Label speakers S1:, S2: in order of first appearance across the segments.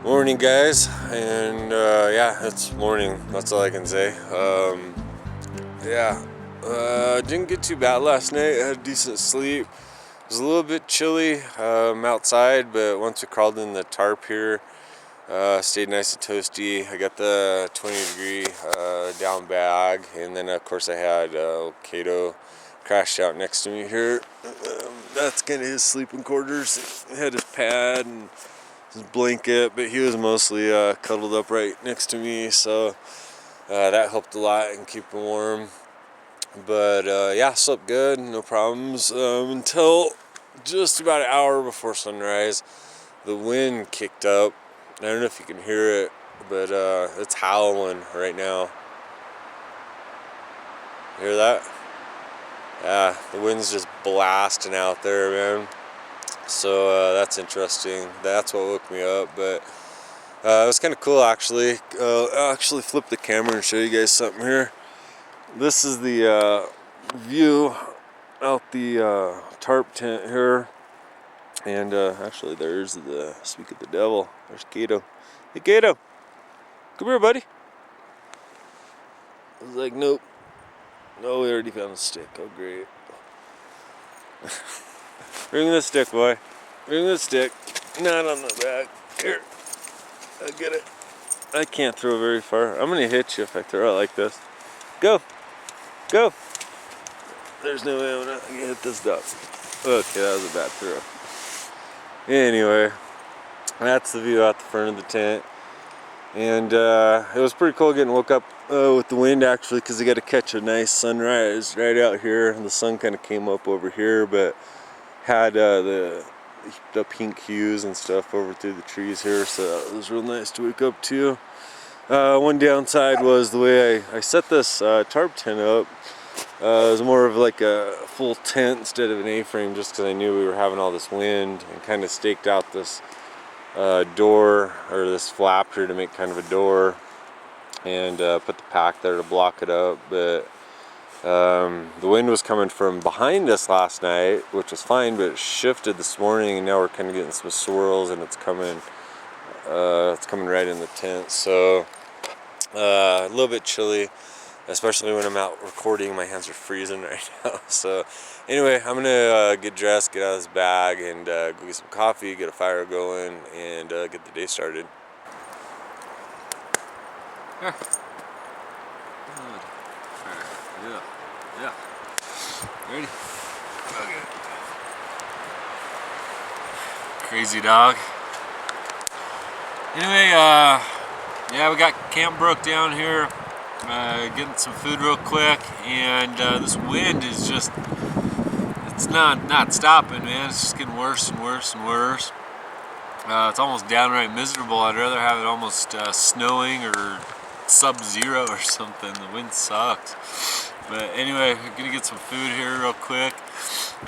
S1: Morning, guys, and yeah, it's morning. That's all I can say. Didn't get too bad last night. I had decent sleep. It was a little bit chilly outside, but once we crawled in the tarp here, stayed nice and toasty. I got the 20-degree down bag, and then of course I had Kato crashed out next to me here. That's kind of his sleeping quarters. He had his pad and his blanket, but he was mostly cuddled up right next to me, so that helped a lot and keep him warm. But yeah, slept good, no problems, until just about an hour before sunrise. The wind kicked up. I don't know if you can hear it, but it's howling right now. You hear that? Yeah, the wind's just blasting out there, man. So that's interesting. That's what woke me up, but it was kind of cool actually. I'll actually flip the camera and show you guys something here. This is the view out the tarp tent here, and actually there's the, speak of the devil, there's Kato. Hey Kato, come here buddy. I was like, nope. No, we already found the stick. Oh great. Bring the stick, boy. Bring the stick. Not on the back. Here. I'll get it. I can't throw very far. I'm gonna hit you if I throw it like this. Go. Go. There's no way I'm gonna hit this duck. Okay, that was a bad throw. Anyway, that's the view out the front of the tent. And it was pretty cool getting woke up with the wind actually, because I got to catch a nice sunrise right out here. The sun kind of came up over here, but had the pink hues and stuff over through the trees here, so it was real nice to wake up to. One downside was the way I set this tarp tent up. It was more of like a full tent instead of an A-frame, just because I knew we were having all this wind, and kind of staked out this door, or this flap here to make kind of a door, and put the pack there to block it up. But the wind was coming from behind us last night, which was fine, but it shifted this morning, and now we're kind of getting some swirls, and it's coming right in the tent. So a little bit chilly, especially when I'm out recording. My hands are freezing right now. So anyway, I'm gonna get dressed, get out of this bag, and go get some coffee, get a fire going, and get the day started. Here. Yeah. Ready? Okay. Crazy dog. Anyway, yeah, we got Camp Brook down here. Getting some food real quick, and this wind is just, it's not stopping, man. It's just getting worse and worse and worse. It's almost downright miserable. I'd rather have it almost snowing or sub-zero or something. The wind sucks. But anyway, we're gonna get some food here real quick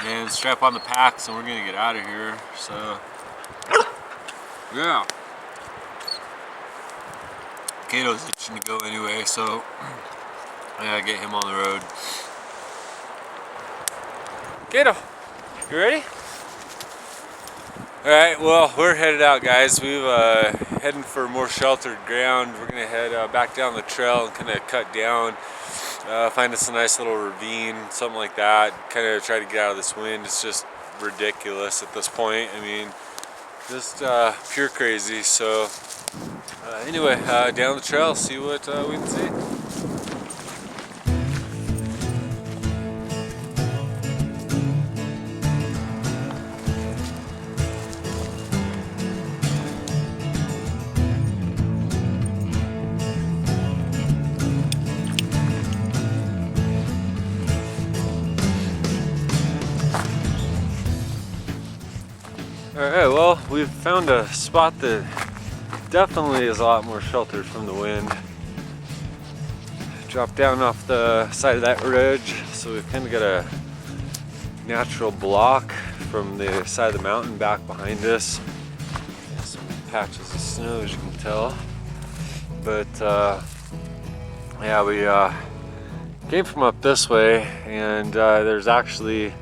S1: and strap on the packs, and we're gonna get out of here. So yeah, Kato's itching to go anyway, so I gotta get him on the road. Kato, you ready? Alright, well, we're headed out, guys. We've heading for more sheltered ground. We're gonna head back down the trail and kind of cut down, find us a nice little ravine, something like that. Kind of try to get out of this wind. It's just ridiculous at this point. I mean, just pure crazy. So anyway, down the trail, see what we can see. Alright, well, we've found a spot that definitely is a lot more sheltered from the wind. Dropped down off the side of that ridge, so we've kind of got a natural block from the side of the mountain back behind us. Some patches of snow, as you can tell. But yeah, we came from up this way, and there's actually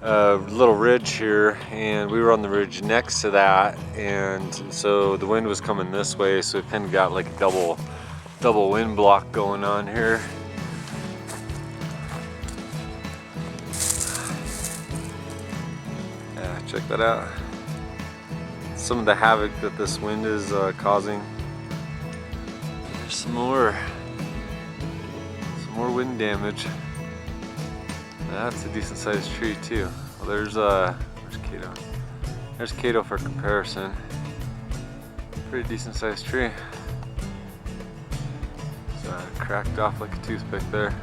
S1: little ridge here, and we were on the ridge next to that, and so the wind was coming this way, so it kind of got like a double wind block going on here. Yeah, check that out. Some of the havoc that this wind is causing. There's some more wind damage. That's a decent sized tree too. Well, there's Cato. There's Cato for comparison. Pretty decent sized tree. It's cracked off like a toothpick there.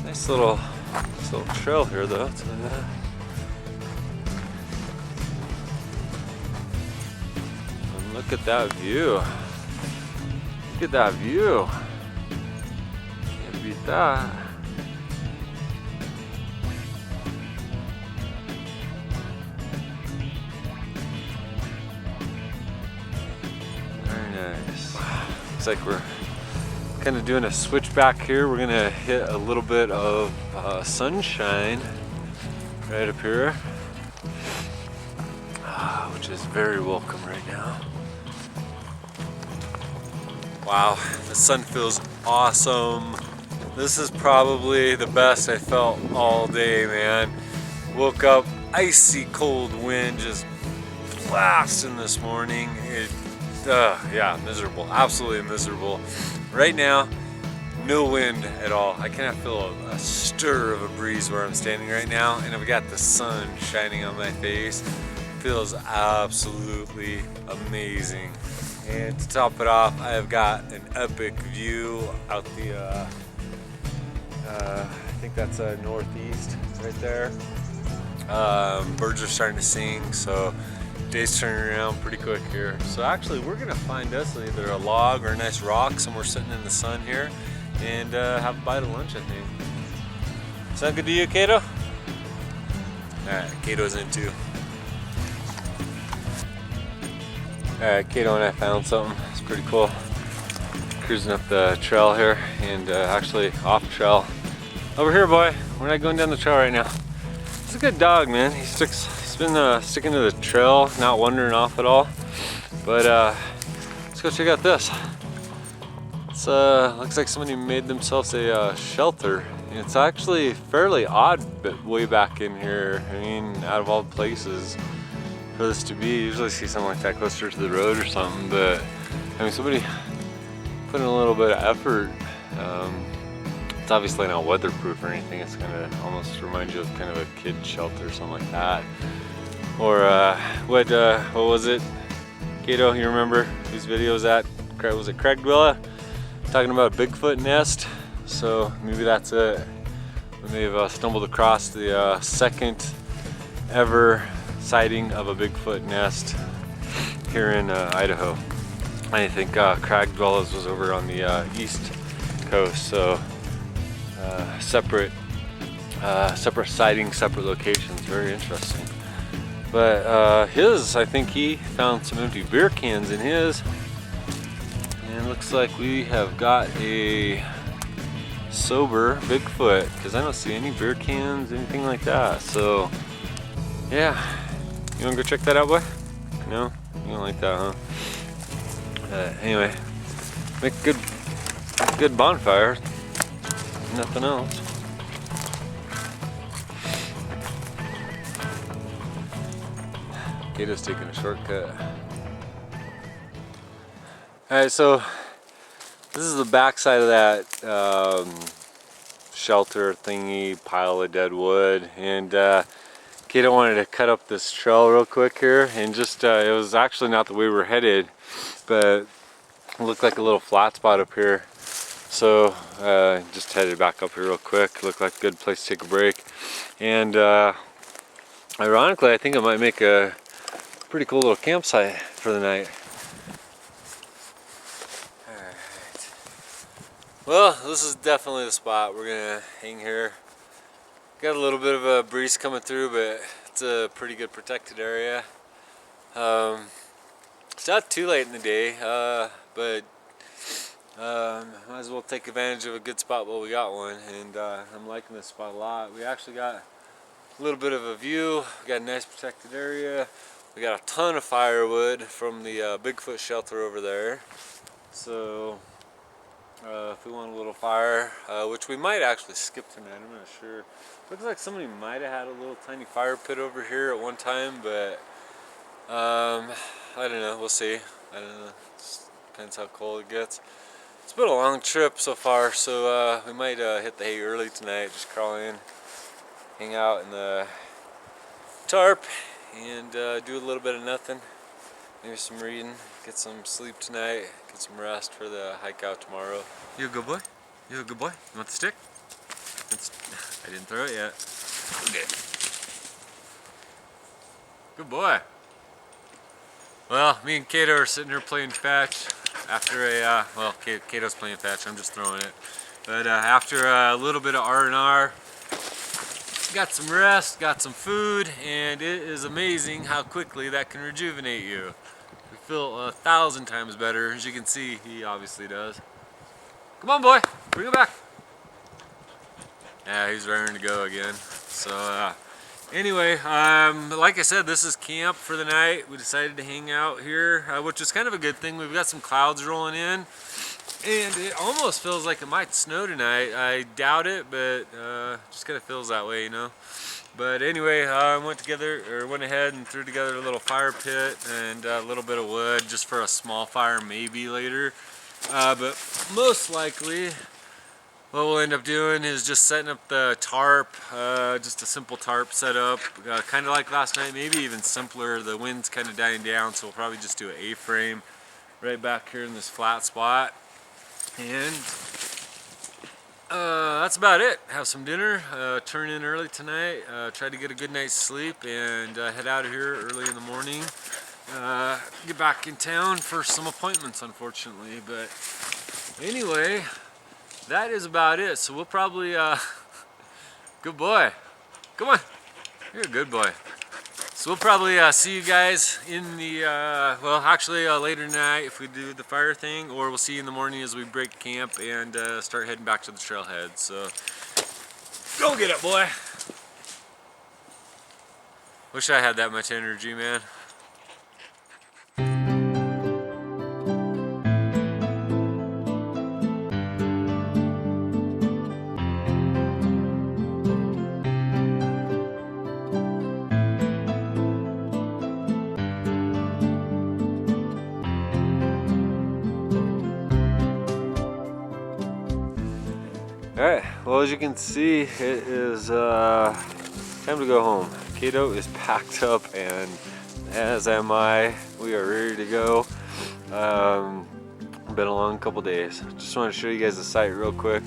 S1: Nice little trail here though. And look at that view. Look at that view. Can't beat that. Looks like we're kind of doing a switch back here. We're gonna hit a little bit of sunshine right up here, which is very welcome right now. Wow, the sun feels awesome. This is probably the best I felt all day, man. Woke up, icy cold wind just blasting this morning. Yeah, miserable, absolutely miserable. Right now, no wind at all. I kind of feel a stir of a breeze where I'm standing right now, and I've got the sun shining on my face. It feels absolutely amazing. And to top it off, I have got an epic view out the, I think that's northeast right there. Birds are starting to sing, so day's turning around pretty quick here. So actually we're gonna find us either a log or a nice rock somewhere sitting in the sun here and have a bite of lunch, I think. Sound good to you, Cato? Alright, Cato's in too. Alright, Cato and I found something. It's pretty cool. Cruising up the trail here, and actually off trail. Over here, boy. We're not going down the trail right now. He's a good dog, man. He's been sticking to the trail, not wandering off at all. But let's go check out this. It's looks like somebody made themselves a shelter. And it's actually fairly odd, but way back in here. I mean, out of all places for this to be, you usually see something like that closer to the road or something. But I mean, somebody put in a little bit of effort. It's obviously not weatherproof or anything. It's kind of almost reminds you of kind of a kid shelter or something like that. Or what was it? Cato, you remember whose video was that? Was it Cragdwella? Talking about a Bigfoot nest. So maybe that's it. We may have stumbled across the second ever sighting of a Bigfoot nest here in Idaho. I think Cragdwella's was over on the east coast, so separate sightings, separate locations. Very interesting. But I think he found some empty beer cans in his, and it looks like we have got a sober Bigfoot, because I don't see any beer cans, anything like that. So yeah, you wanna go check that out, boy? No, you don't like that, huh? Anyway, make good bonfire. Nothing else. Cato's taking a shortcut. Alright, so this is the backside of that shelter thingy, pile of dead wood, and Cato wanted to cut up this trail real quick here, and just it was actually not the way we were headed, but it looked like a little flat spot up here. So just headed back up here real quick. Looked like a good place to take a break. And ironically, I think I might make a pretty cool little campsite for the night. Alright. Well, this is definitely the spot. We're gonna hang here. Got a little bit of a breeze coming through, but it's a pretty good protected area. It's not too late in the day, but might as well take advantage of a good spot while we got one, and I'm liking this spot a lot. We actually got a little bit of a view. We got a nice protected area. We got a ton of firewood from the Bigfoot shelter over there. So if we want a little fire, which we might actually skip tonight, I'm not sure. Looks like somebody might have had a little tiny fire pit over here at one time, but I don't know, we'll see. I don't know, it depends how cold it gets. It's been a long trip so far, so we might hit the hay early tonight, just crawl in, hang out in the tarp, and do a little bit of nothing. Maybe some reading, get some sleep tonight, get some rest for the hike out tomorrow. You a good boy? You a good boy? You want the stick? I didn't throw it yet. Okay. Good boy. Well, me and Kato are sitting here playing fetch after a, well, Kato's playing fetch, I'm just throwing it. But after a little bit of R&R, got some rest, got some food, and it is amazing how quickly that can rejuvenate you. We feel 1,000 times better, as you can see, he obviously does. Come on, boy, bring it back. Yeah, he's raring to go again. So anyway, like I said, this is camp for the night. We decided to hang out here, which is kind of a good thing. We've got some clouds rolling in, and it almost feels like it might snow tonight. I doubt it, but just kind of feels that way, you know. But anyway, I went ahead and threw together a little fire pit and a little bit of wood just for a small fire maybe later. But most likely, what we'll end up doing is just setting up the tarp, just a simple tarp setup, kind of like last night, maybe even simpler. The wind's kind of dying down, so we'll probably just do an A-frame right back here in this flat spot. And that's about it. Have some dinner, turn in early tonight, try to get a good night's sleep, and head out of here early in the morning. Get back in town for some appointments, unfortunately, but anyway, that is about it. So we'll probably, good boy, come on, you're a good boy. So we'll probably see you guys in the, well, actually later tonight if we do the fire thing, or we'll see you in the morning as we break camp and start heading back to the trailhead. So go get it, boy. Wish I had that much energy, man. Alright, well, as you can see, it is time to go home. Kato is packed up, and as am I. We are ready to go. Been a long couple days. Just want to show you guys the site real quick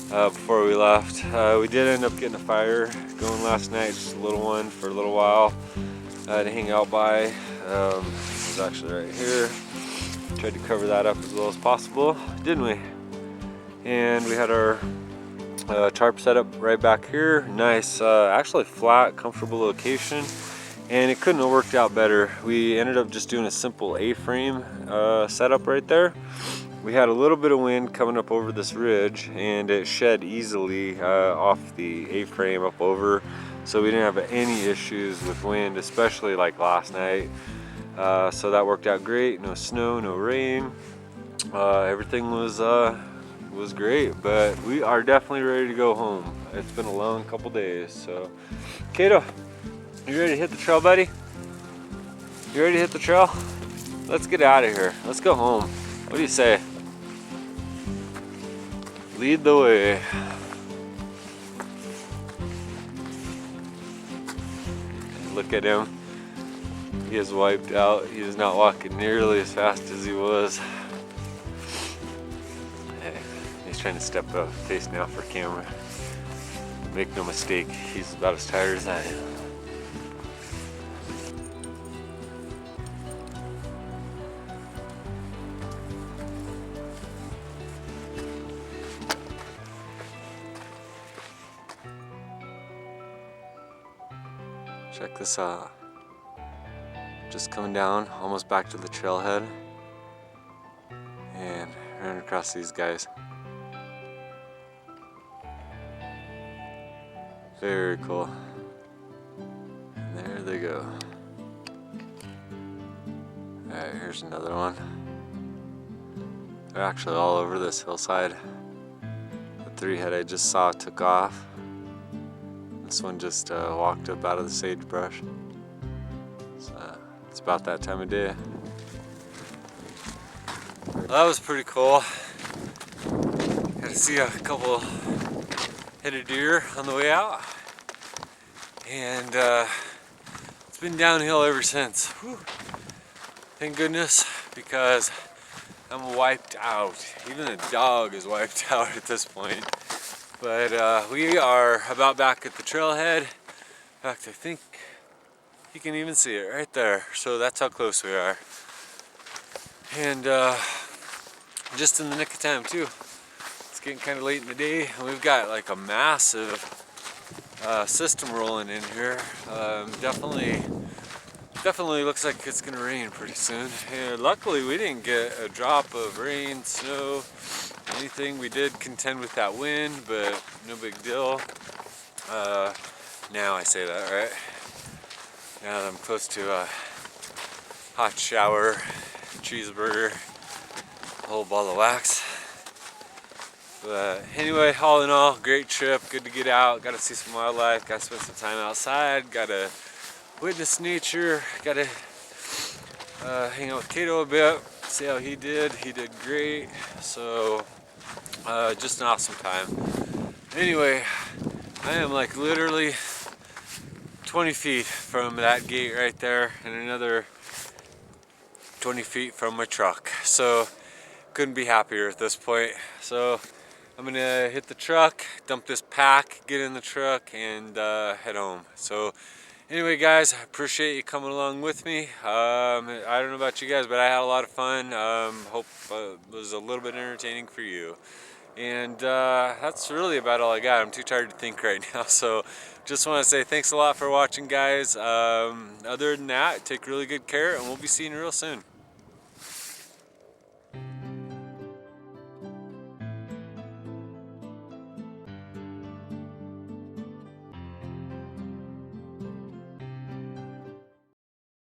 S1: before we left. We did end up getting a fire going last night, just a little one for a little while to hang out by. It was actually right here. Tried to cover that up as well as possible, didn't we? And we had our tarp set up right back here. Nice, actually flat, comfortable location, and it couldn't have worked out better. We ended up just doing a simple A-frame setup right there. We had a little bit of wind coming up over this ridge, and it shed easily off the A-frame up over, so we didn't have any issues with wind, especially like last night. So that worked out great. No snow, no rain. Everything was great, but we are definitely ready to go home. It's been a long couple days. So Kato, you ready to hit the trail, buddy? You ready to hit the trail? Let's get out of here. Let's go home. What do you say? Lead the way. Look at him. He is wiped out. He is not walking nearly as fast as he was. He's trying to step a face now for camera. Make no mistake, he's about as tired as I am. Check this out. Just coming down, almost back to the trailhead, and running across these guys. Very cool. they go? Alright, here's another one. They're actually all over this hillside. The three head I just saw took off. This one just walked up out of the sagebrush. So it's about that time of day. Well, that was pretty cool. Got to see a couple headed deer on the way out. And it's been downhill ever since. Whew. Thank goodness, because I'm wiped out. Even the dog is wiped out at this point. But we are about back at the trailhead. In fact, I think you can even see it right there. So that's how close we are. And just in the nick of time too. It's getting kind of late in the day, and we've got like a massive system rolling in here. Definitely looks like it's gonna rain pretty soon. And luckily we didn't get a drop of rain, snow, anything. We did contend with that wind, but no big deal. Now I say that, right? Now that I'm close to a hot shower, cheeseburger, a whole ball of wax. But anyway, all in all, great trip. Good to get out. Got to see some wildlife. Got to spend some time outside. Got to witness nature. Got to hang out with Kato a bit. See how he did. He did great. So just an awesome time. Anyway, I am like literally 20 feet from that gate right there, and another 20 feet from my truck. So couldn't be happier at this point. So I'm gonna hit the truck, dump this pack, get in the truck, and head home. So anyway, guys, I appreciate you coming along with me. I don't know about you guys, but I had a lot of fun. Hope it was a little bit entertaining for you. And that's really about all I got. I'm too tired to think right now. So just want to say thanks a lot for watching, guys. Other than that, take really good care, and we'll be seeing you real soon.